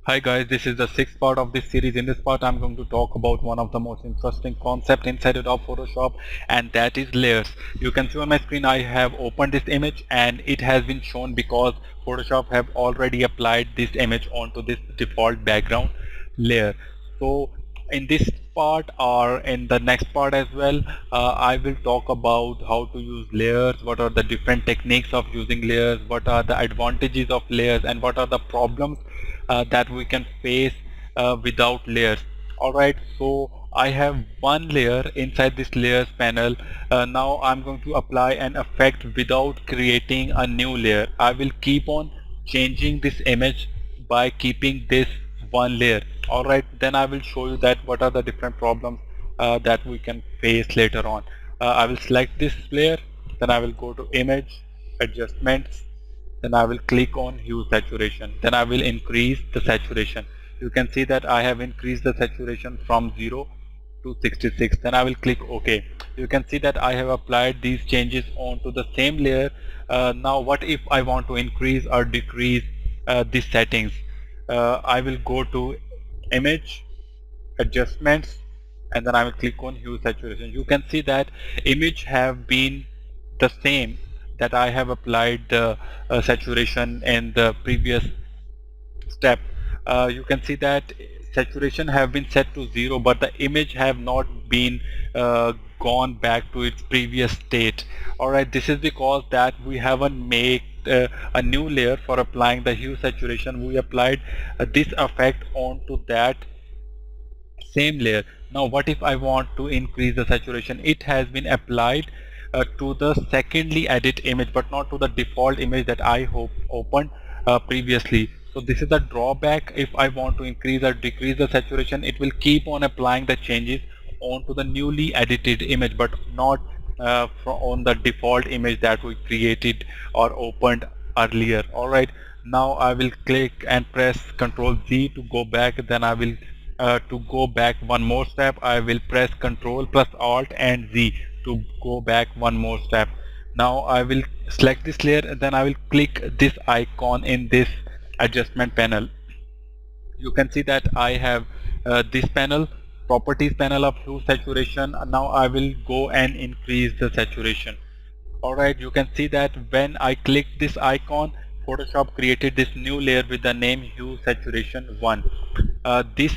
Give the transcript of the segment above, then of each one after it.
Hi guys, this is the sixth part of this series. In this part, I'm going to talk about one of the most interesting concepts inside of Photoshop, and that is layers. You can see on my screen I have opened this image and it has been shown because Photoshop have already applied this image onto this default background layer. So in this part or in the next part as well, I will talk about how to use layers, what are the different techniques of using layers, what are the advantages of layers, and what are the problems that we can face without layers. Alright, so I have one layer inside this layers panel. Now I'm going to apply an effect without creating a new layer. I will keep on changing this image by keeping this one layer. Alright, then I will show you that what are the different problems that we can face later on. I will select this layer, then I will go to image, adjustments, then I will click on hue saturation, then I will increase the saturation. You can see that I have increased the saturation from 0 to 66. Then I will click OK. You can see that I have applied these changes onto the same layer. Now what if I want to increase or decrease these settings? I will go to image, adjustments, and then I will click on hue saturation. You can see that image have been the same, that I have applied the saturation in the previous step. You can see that saturation have been set to 0, but the image have not been gone back to its previous state. Alright, this is because that we haven't made a new layer for applying the hue saturation. We applied this effect onto that same layer. Now what if I want to increase the saturation? It has been applied to the secondly edit image, but not to the default image that I opened previously. So this is the drawback. If I want to increase or decrease the saturation, it will keep on applying the changes onto the newly edited image, but not on the default image that we created or opened earlier. Alright, now I will click and press Ctrl Z to go back. Then I will to go back one more step, I will press Ctrl plus Alt and Z to go back one more step. Now I will select this layer and then I will click this icon in this adjustment panel. You can see that I have this panel, properties panel of hue saturation. Now I will go and increase the saturation. Alright, you can see that when I click this icon, Photoshop created this new layer with the name hue saturation 1. This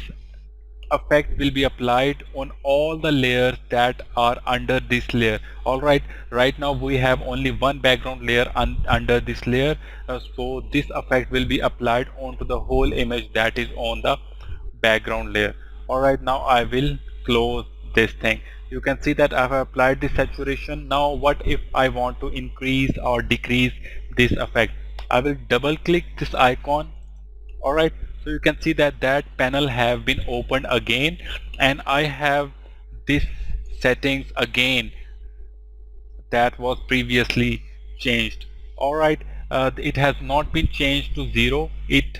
effect will be applied on all the layers that are under this layer. Alright, right now we have only one background layer under this layer, so this effect will be applied onto the whole image that is on the background layer. Alright, now I will close this thing. You can see that I have applied the saturation. Now what if I want to increase or decrease this effect? I will double click this icon. Alright, so you can see that that panel have been opened again, and I have this settings again that was previously changed. Alright, it has not been changed to 0. It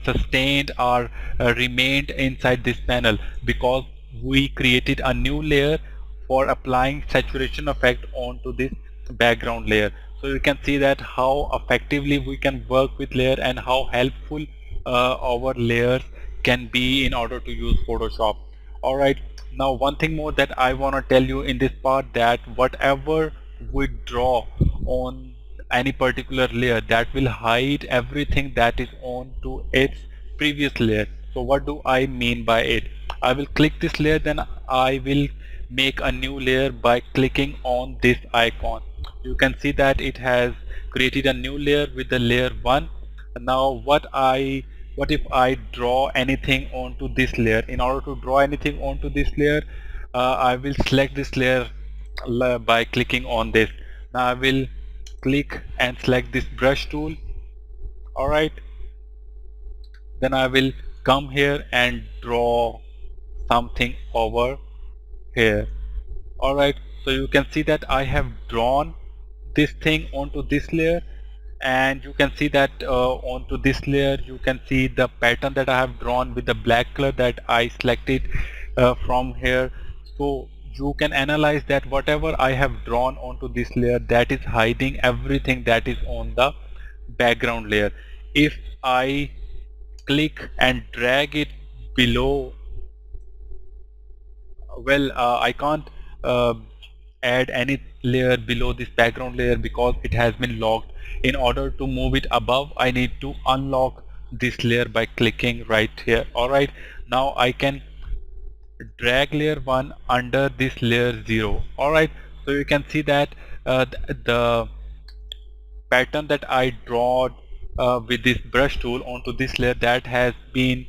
sustained or remained inside this panel because we created a new layer for applying saturation effect onto this background layer. So you can see that how effectively we can work with layer and how helpful our layers can be in order to use Photoshop. Alright, now one thing more that I want to tell you in this part, that whatever we draw on any particular layer, that will hide everything that is on to its previous layer. So what do I mean by it? I will click this layer, then I will make a new layer by clicking on this icon. You can see that it has created a new layer with the layer 1. Now what if I draw anything onto this layer? In order to draw anything onto this layer, I will select this layer by clicking on this. Now I will click and select this brush tool. Alright, then I will come here and draw something over here. Alright, so you can see that I have drawn this thing onto this layer, and you can see that onto this layer you can see the pattern that I have drawn with the black color that I selected from here. So you can analyze that whatever I have drawn onto this layer, that is hiding everything that is on the background layer. If I click and drag it below. Well, I can't uh, add any layer below this background layer because it has been locked. In order to move it above, I need to unlock this layer by clicking right here. Alright, now I can drag layer 1 under this layer 0. Alright, so you can see that the pattern that I draw with this brush tool onto this layer, that has been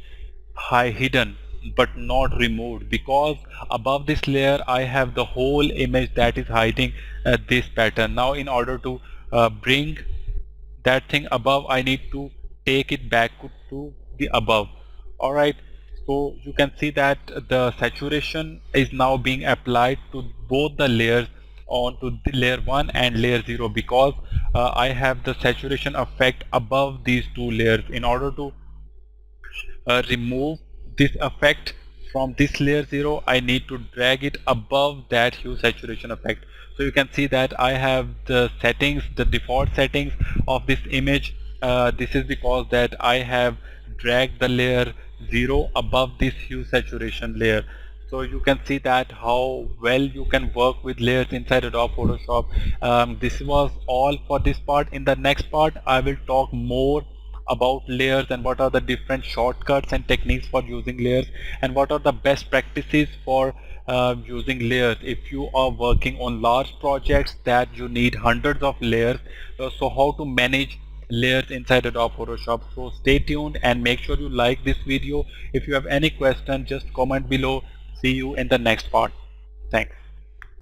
hidden but not removed, because above this layer I have the whole image that is hiding this pattern. Now in order to bring that thing above, I need to take it back to the above. Alright, so you can see that the saturation is now being applied to both the layers, onto the layer 1 and layer 0, because I have the saturation effect above these two layers. In order to remove this effect from this layer 0, I need to drag it above that hue saturation effect. So you can see that I have the settings, the default settings of this image. This is because that I have dragged the layer 0 above this hue saturation layer. So you can see that how well you can work with layers inside Adobe Photoshop. This was all for this part. In the next part I will talk more about layers and what are the different shortcuts and techniques for using layers, and what are the best practices for using layers if you are working on large projects that you need hundreds of layers. So how to manage layers inside Adobe Photoshop. So stay tuned and make sure you like this video. If you have any question, just comment below. See you in the next part. Thanks.